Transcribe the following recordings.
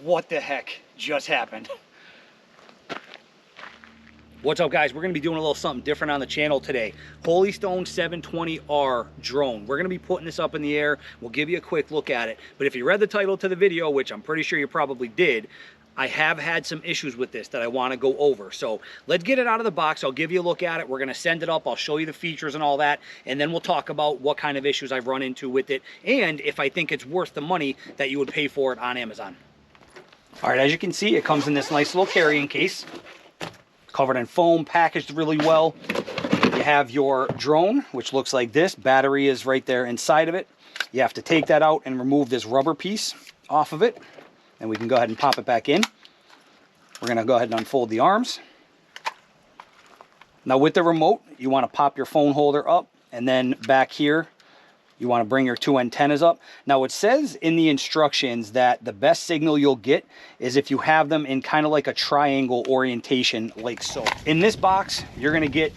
what the heck just happened. What's up, guys? We're going to be doing a little something different on the channel today. HS720R drone. We're going to be putting this up in the air. We'll give you a quick look at it. But if you read the title to the video, which I'm pretty sure you probably did, I have had some issues with this that I want to go over. So let's get it out of the box. I'll give you a look at it. We're going to send it up. I'll show you the features and all that. And then we'll talk about what kind of issues I've run into with it. And if I think it's worth the money that you would pay for it on Amazon. All right, as you can see, it comes in this nice little carrying case. Covered in foam, packaged really well. You have your drone, which looks like this. Battery is right there inside of it. You have to take that out and remove this rubber piece off of it. And we can go ahead and pop it back in. We're going to go ahead and unfold the arms. Now with the remote, you want to pop your phone holder up, and then back here, you want to bring your two antennas up. Now it says in the instructions that the best signal you'll get is if you have them in kind of like a triangle orientation, like so. In this box, you're going to get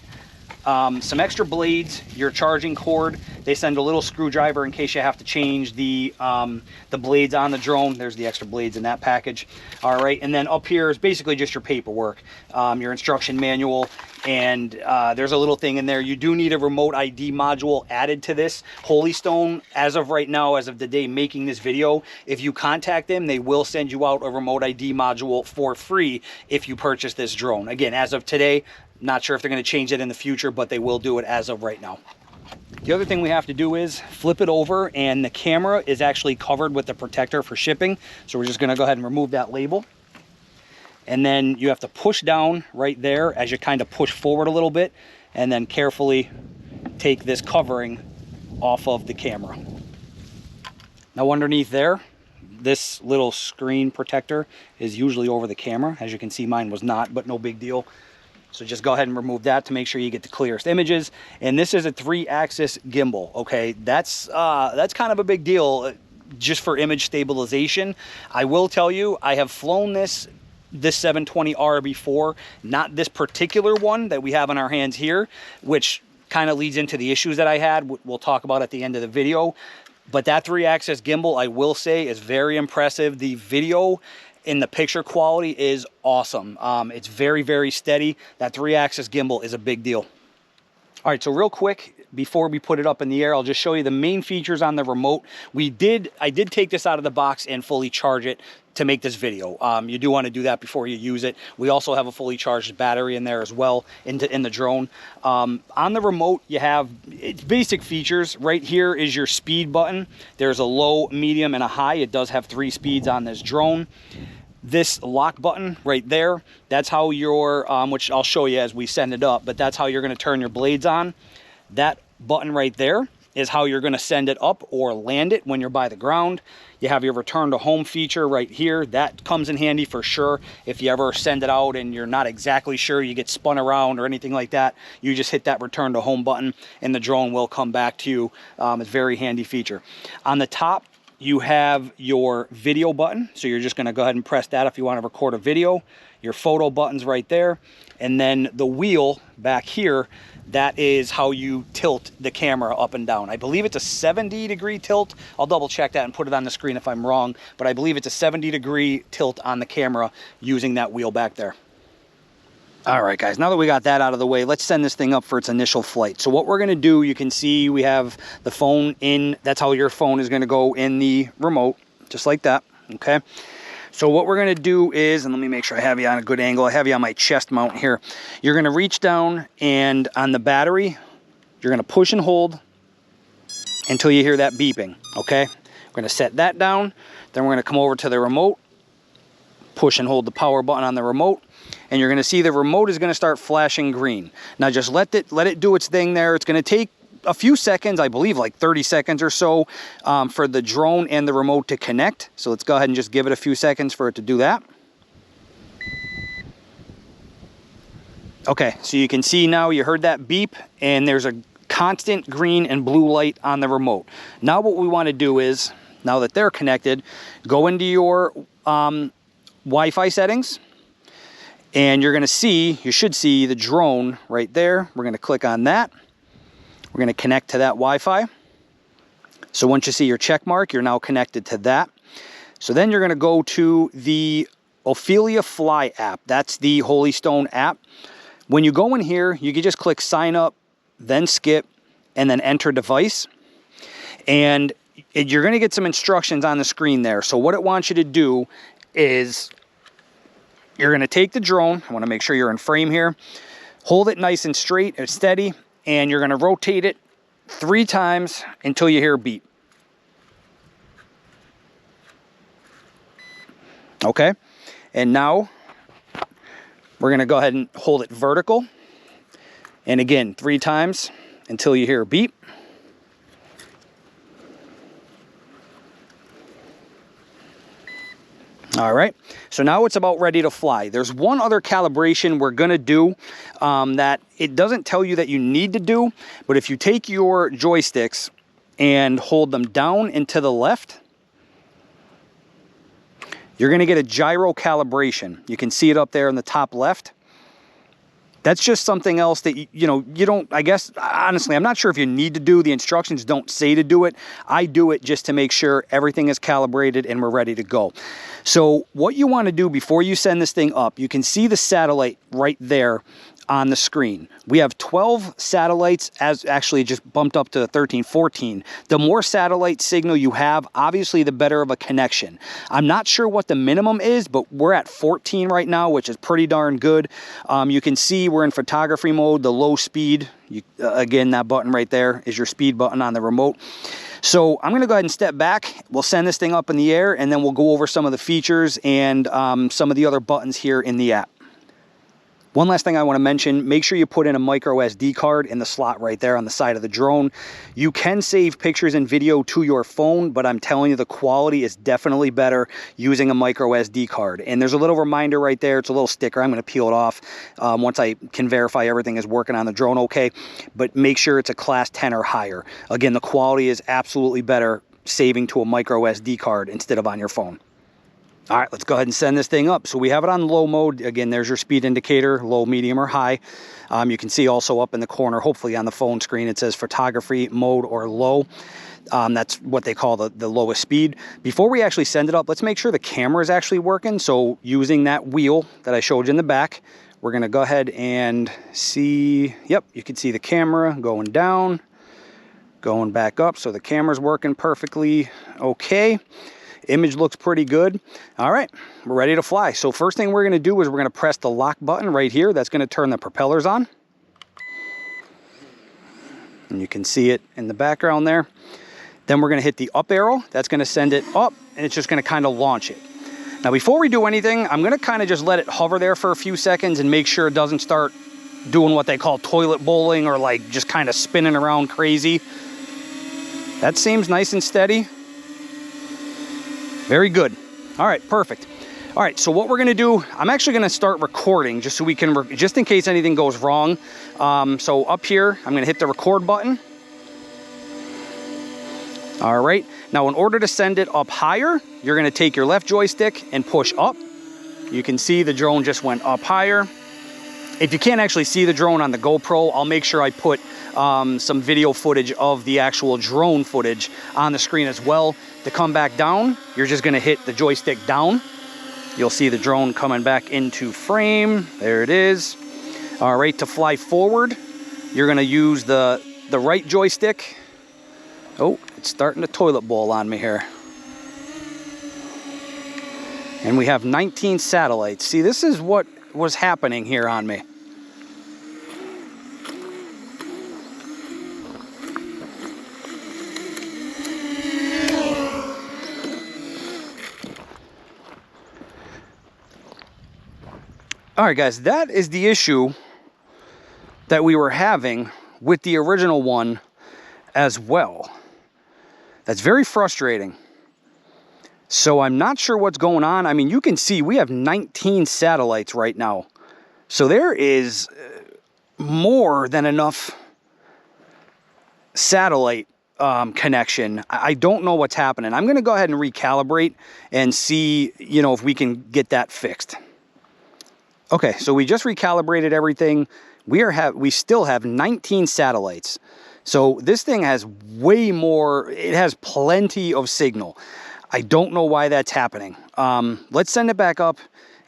some extra blades, your charging cord. They send a little screwdriver in case you have to change the blades on the drone. There's the extra blades in that package. All right, and then up here is basically just your paperwork, your instruction manual, and there's a little thing in there. You do need a remote ID module added to this. Holy Stone, as of right now, as of the day making this video, if you contact them, they will send you out a remote ID module for free if you purchase this drone. Again, as of today, not sure if they're going to change it in the future, but they will do it as of right now. The other thing we have to do is flip it over, and the camera is actually covered with the protector for shipping. So we're just going to go ahead and remove that label. And then you have to push down right there as you kind of push forward a little bit, and then carefully take this covering off of the camera. Now underneath there, this little screen protector is usually over the camera. As you can see, mine was not, but no big deal. So just go ahead and remove that to make sure you get the clearest images. And this is a 3-axis gimbal, okay? That's kind of a big deal just for image stabilization. I will tell you, I have flown this 720R before, not this particular one that we have in our hands here, which kind of leads into the issues that I had. We'll talk about at the end of the video. But that 3-axis gimbal, I will say, is very impressive. The video in the picture quality is awesome. It's very, very steady. That 3-axis gimbal is a big deal. All right, so real quick, before we put it up in the air, I'll just show you the main features on the remote. I did take this out of the box and fully charge it to make this video. You do want to do that before you use it. We also have a fully charged battery in there as well in the drone. On the remote, you have its basic features. Right here is your speed button. There's a low, medium, and a high. It does have 3 speeds on this drone. This lock button right there, that's how your, which I'll show you as we send it up, but that's how you're going to turn your blades on. That button right there is how you're going to send it up or land it when you're by the ground. You have your return to home feature right here. That comes in handy for sure. If you ever send it out and you're not exactly sure, you get spun around or anything like that, you just hit that return to home button and the drone will come back to you. It's a very handy feature. On the top, you have your video button. So you're just going to go ahead and press that if you want to record a video. Your photo button's right there. And then the wheel back here, that is how you tilt the camera up and down. I believe it's a 70-degree tilt. I'll double check that and put it on the screen if I'm wrong, but I believe it's a 70-degree tilt on the camera using that wheel back there. All right, guys, now that we got that out of the way, let's send this thing up for its initial flight. So what we're going to do, you can see we have the phone in. That's how your phone is going to go in the remote, just like that, okay? So what we're going to do is, and let me make sure I have you on a good angle. I have you on my chest mount here. You're going to reach down, and on the battery, you're going to push and hold until you hear that beeping, okay? We're going to set that down. Then we're going to come over to the remote, push and hold the power button on the remote, and you're going to see the remote is going to start flashing green. Now just let it do its thing there. It's going to take a few seconds, I believe like 30 seconds or so, for the drone and the remote to connect. So let's go ahead and just give it a few seconds for it to do that. Okay, so you can see now you heard that beep, and there's a constant green and blue light on the remote. Now what we want to do is, now that they're connected, go into your Wi-Fi settings, and you're going to see, you should see the drone right there. We're going to click on that. We're going to connect to that Wi-Fi. So once you see your check mark, you're now connected to that. So then you're going to go to the Ophelia Fly app. That's the Holy Stone app. When you go in here, you can just click sign up, then skip, and then enter device. And you're going to get some instructions on the screen there. So what it wants you to do is you're going to take the drone. I want to make sure you're in frame here. Hold it nice and straight and steady, and you're going to rotate it 3 times until you hear a beep. Okay, and now we're going to go ahead and hold it vertical. And again, 3 times until you hear a beep. All right, so now it's about ready to fly. There's one other calibration we're going to do that it doesn't tell you that you need to do, but if you take your joysticks and hold them down and to the left, you're going to get a gyro calibration. You can see it up there in the top left. That's just something else that, you don't, I guess, honestly, I'm not sure if you need to do. The instructions don't say to do it. I do it just to make sure everything is calibrated and we're ready to go. So what you want to do before you send this thing up, you can see the satellite right there on the screen. We have 12 satellites, as actually just bumped up to 13, 14. The more satellite signal you have, obviously the better of a connection. I'm not sure what the minimum is, but we're at 14 right now, which is pretty darn good. You can see we're in photography mode, the low speed. Again, that button right there is your speed button on the remote. So I'm going to go ahead and step back. We'll send this thing up in the air, and then we'll go over some of the features and some of the other buttons here in the app. One last thing I want to mention, make sure you put in a micro SD card in the slot right there on the side of the drone. You can save pictures and video to your phone, but I'm telling you the quality is definitely better using a micro SD card. And there's a little reminder right there. It's a little sticker. I'm going to peel it off once I can verify everything is working on the drone okay. But make sure it's a class 10 or higher. Again, the quality is absolutely better saving to a micro SD card instead of on your phone. All right, let's go ahead and send this thing up. So we have it on low mode. Again, there's your speed indicator, low, medium, or high. You can see also up in the corner, hopefully on the phone screen, it says photography mode or low. That's what they call the lowest speed. Before we actually send it up, let's make sure the camera is actually working. So using that wheel that I showed you in the back, we're going to go ahead and see, yep, you can see the camera going down, going back up. So the camera's working perfectly okay. Image looks pretty good. All right, we're ready to fly. So first thing we're going to do is we're going to press the lock button right here. That's going to turn the propellers on. And you can see it in the background there. Then we're going to hit the up arrow. That's going to send it up, and it's just going to kind of launch it. Now, before we do anything, I'm going to kind of just let it hover there for a few seconds and make sure it doesn't start doing what they call toilet bowling or like just kind of spinning around crazy. That seems nice and steady. Very good. All right, perfect. All right, so what we're gonna do, I'm actually gonna start recording just so we can, just in case anything goes wrong. So up here, I'm gonna hit the record button. All right, now in order to send it up higher, you're gonna take your left joystick and push up. You can see the drone just went up higher. If you can't actually see the drone on the GoPro, I'll make sure I put some video footage of the actual drone footage on the screen as well. To come back down, you're just gonna hit the joystick down. You'll see the drone coming back into frame. There it is. All right, to fly forward, you're gonna use the right joystick. Oh, it's starting to toilet bowl on me here. And we have 19 satellites. See, this is what was happening here on me. All right, guys, that is the issue that we were having with the original one as well. That's very frustrating. So I'm not sure what's going on. I mean, you can see we have 19 satellites right now. So there is more than enough satellite connection. I don't know what's happening. I'm going to go ahead and recalibrate and see, if we can get that fixed. Okay, so we just recalibrated everything. We still have 19 satellites. So this thing has way more, it has plenty of signal. I don't know why that's happening. Let's send it back up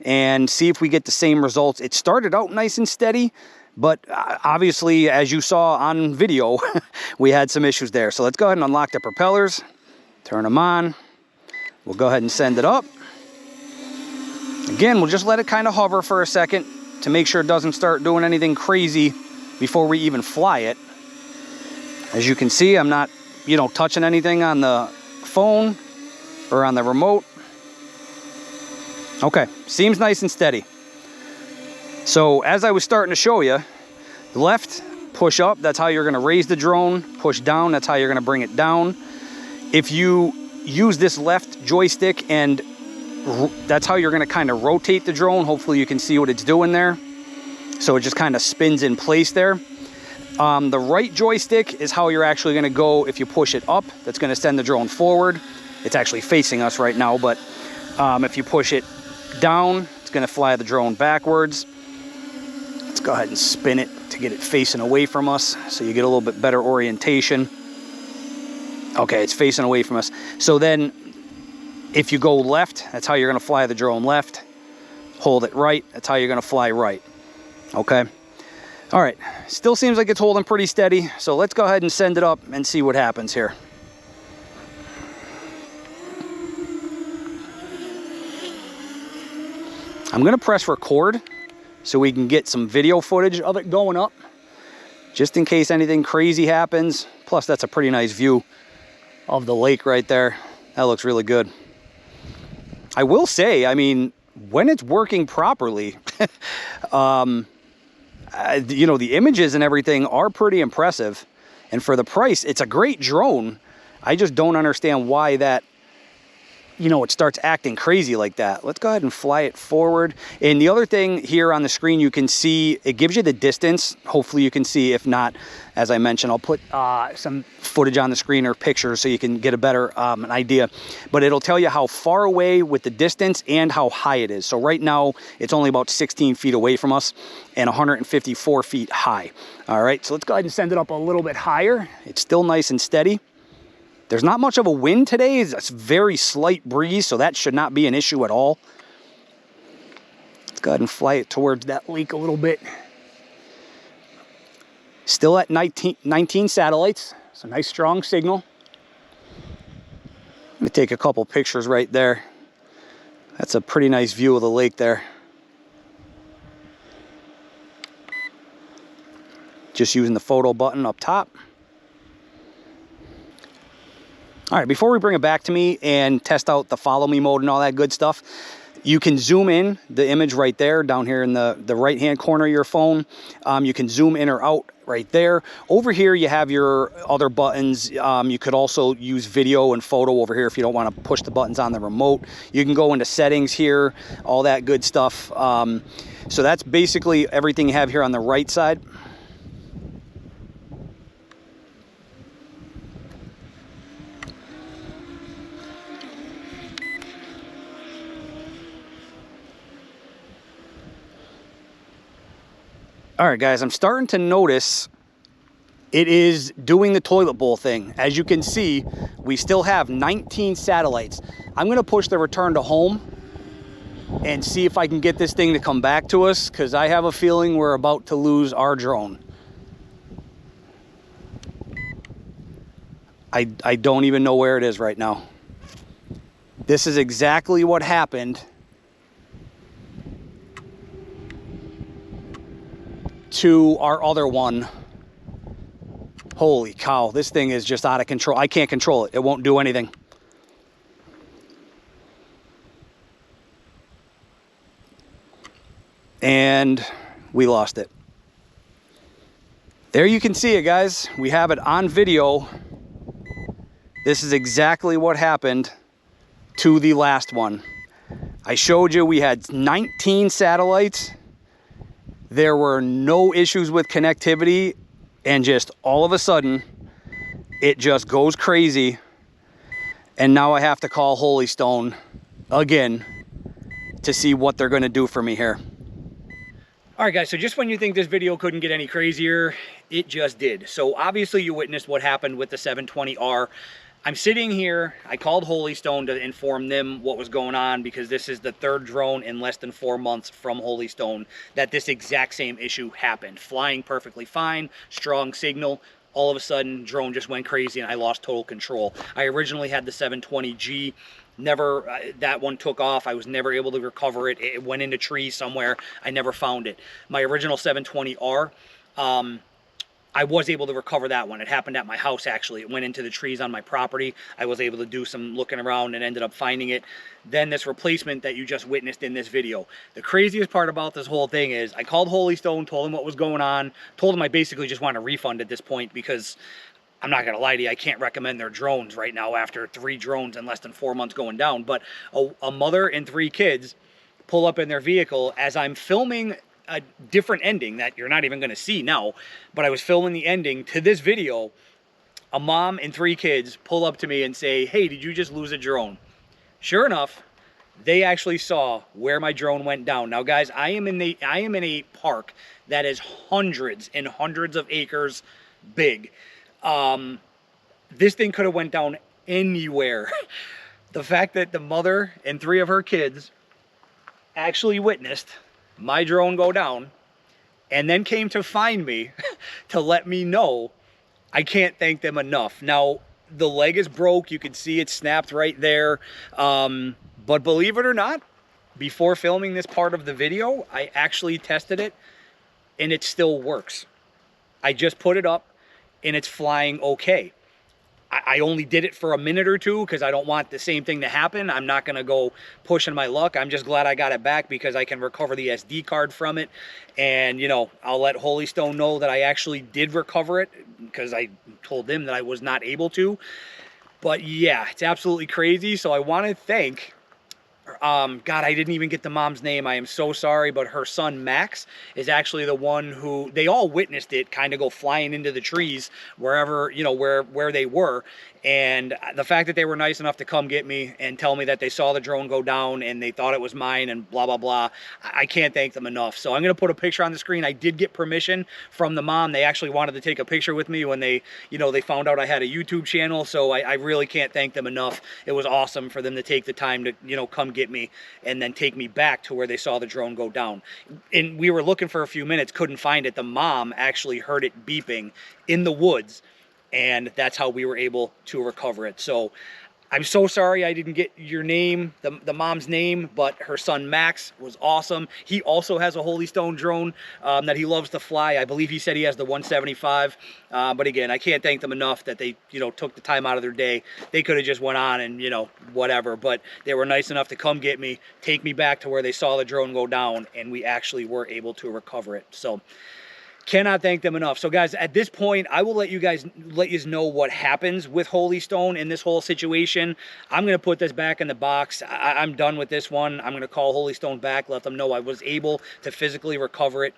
and see if we get the same results. It started out nice and steady, but obviously, as you saw on video, we had some issues there. So let's go ahead and unlock the propellers, turn them on. We'll go ahead and send it up. Again, we'll just let it kind of hover for a second to make sure it doesn't start doing anything crazy before we even fly it. As you can see, I'm not, touching anything on the phone or on the remote. Okay, seems nice and steady. So as I was starting to show you, left, push up, that's how you're gonna raise the drone. Push down, that's how you're gonna bring it down. If you use this left joystick, and that's how you're gonna kind of rotate the drone. Hopefully you can see what it's doing there. So it just kind of spins in place there. The right joystick is how you're actually gonna go if you push it up. That's gonna send the drone forward. It's actually facing us right now, but if you push it down, it's gonna fly the drone backwards. Let's go ahead and spin it to get it facing away from us so you get a little bit better orientation. Okay, it's facing away from us. So then if you go left, that's how you're gonna fly the drone left. Hold it right, that's how you're gonna fly right. Okay. All right, still seems like it's holding pretty steady. So let's go ahead and send it up and see what happens here. I'm gonna press record so we can get some video footage of it going up, just in case anything crazy happens. Plus, that's a pretty nice view of the lake right there. That looks really good. I will say, I mean, when it's working properly, the images and everything are pretty impressive. And for the price, it's a great drone. I just don't understand why that, it starts acting crazy like that. Let's go ahead and fly it forward. And the other thing here on the screen, you can see, it gives you the distance. Hopefully you can see. If not, as I mentioned, I'll put some footage on the screen or pictures so you can get a better an idea. But it'll tell you how far away with the distance and how high it is. So right now, it's only about 16 feet away from us and 154 feet high. All right, so let's go ahead and send it up a little bit higher. It's still nice and steady. There's not much of a wind today. It's a very slight breeze, so that should not be an issue at all. Let's go ahead and fly it towards that lake a little bit. Still at 19 satellites. It's a nice strong signal. Let me take a couple pictures right there. That's a pretty nice view of the lake there. Just using the photo button up top. All right, before we bring it back to me and test out the follow me mode and all that good stuff, you can zoom in the image right there down here in the right-hand corner of your phone. You can zoom in or out right there. Over here, you have your other buttons. You could also use video and photo over here if you don't want to push the buttons on the remote. You can go into settings here, all that good stuff. So that's basically everything you have here on the right side. All right, guys, I'm starting to notice it is doing the toilet bowl thing. As you can see, we still have 19 satellites. I'm gonna push the return to home and see if I can get this thing to come back to us, because I have a feeling we're about to lose our drone. I don't even know where it is right now. This is exactly what happened to our other one. Holy cow, this thing is just out of control. I can't control it. It won't do anything. And we lost it. There you can see it, guys. We have it on video. This is exactly what happened to the last one. I showed you we had 19 satellites. There were no issues with connectivity, and just all of a sudden, it just goes crazy. And now I have to call Holy Stone again to see what they're gonna do for me here. All right, guys, so just when you think this video couldn't get any crazier, it just did. So obviously you witnessed what happened with the 720R. I'm sitting here, I called Holy Stone to inform them what was going on, because this is the third drone in less than 4 months from Holy Stone that this exact same issue happened. Flying perfectly fine, strong signal, all of a sudden drone just went crazy and I lost total control. I originally had the 720G, never, that one took off. I was never able to recover it. It went into trees somewhere. I never found it. My original 720R, I was able to recover that one. It happened at my house, actually. It went into the trees on my property. I was able to do some looking around and ended up finding it. Then this replacement that you just witnessed in this video. The craziest part about this whole thing is I called Holy Stone, told him what was going on, told him I basically just want a refund at this point, because I'm not going to lie to you, I can't recommend their drones right now after 3 drones in less than 4 months going down. But a mother and 3 kids pull up in their vehicle as I'm filming a different ending that you're not even going to see now, but I was filming the ending to this video. A mom and 3 kids pull up to me and say, "Hey, did you just lose a drone?" Sure enough, they actually saw where my drone went down. Now guys, I am in a park that is hundreds and hundreds of acres big. This thing could have went down anywhere. The fact that the mother and 3 of her kids actually witnessed my drone go down and then came to find me to let me know, I can't thank them enough. Now, the leg is broke. You can see it snapped right there. But believe it or not, before filming this part of the video, I actually tested it and it still works. I just put it up and it's flying okay. I only did it for a minute or 2 because I don't want the same thing to happen. I'm not going to go pushing my luck. I'm just glad I got it back because I can recover the SD card from it. And, you know, I'll let Holy Stone know that I actually did recover it because I told them that I was not able to. But yeah, it's absolutely crazy. So I want to thank... God, I didn't even get the mom's name. I am so sorry, but her son Max is actually the one who, they all witnessed it kind of go flying into the trees wherever, you know, where they were. And the fact that they were nice enough to come get me and tell me that they saw the drone go down and they thought it was mine and blah, blah, blah. I can't thank them enough. So I'm going to put a picture on the screen. I did get permission from the mom. They actually wanted to take a picture with me when they, you know, they found out I had a YouTube channel. So I really can't thank them enough. It was awesome for them to take the time to, you know, come get me and then take me back to where they saw the drone go down. And we were looking for a few minutes, couldn't find it. The mom actually heard it beeping in the woods, and that's how we were able to recover it. So I'm so sorry I didn't get your name, the mom's name, but her son Max was awesome. He also has a Holy Stone drone that he loves to fly. I believe he said he has the 175. But again, I can't thank them enough that they, you know, took the time out of their day. They could have just went on and, you know, whatever, but they were nice enough to come get me, take me back to where they saw the drone go down, and we actually were able to recover it. So cannot thank them enough. So guys, at this point, I will let you know what happens with Holy Stone in this whole situation. I'm going to put this back in the box. I'm done with this one. I'm going to call Holy Stone back, let them know I was able to physically recover it,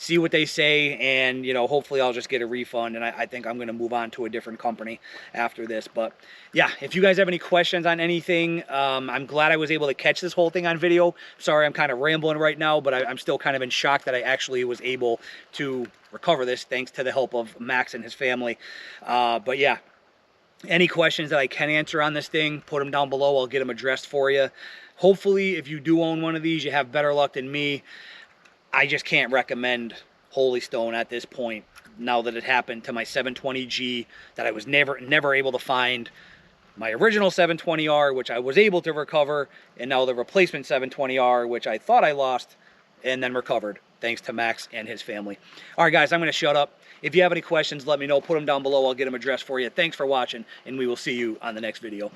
see what they say, and, you know, hopefully I'll just get a refund, and I think I'm going to move on to a different company after this. But yeah, if you guys have any questions on anything, I'm glad I was able to catch this whole thing on video. Sorry, I'm kind of rambling right now, but I'm still kind of in shock that I actually was able to recover this thanks to the help of Max and his family. But yeah, any questions that I can answer on this thing, put them down below. I'll get them addressed for you. Hopefully, if you do own one of these, you have better luck than me. I just can't recommend Holy Stone at this point, now that it happened to my 720G that I was never able to find, my original 720R, which I was able to recover, and now the replacement 720R, which I thought I lost and then recovered, thanks to Max and his family. All right, guys, I'm going to shut up. If you have any questions, let me know. Put them down below. I'll get them addressed for you. Thanks for watching, and we will see you on the next video.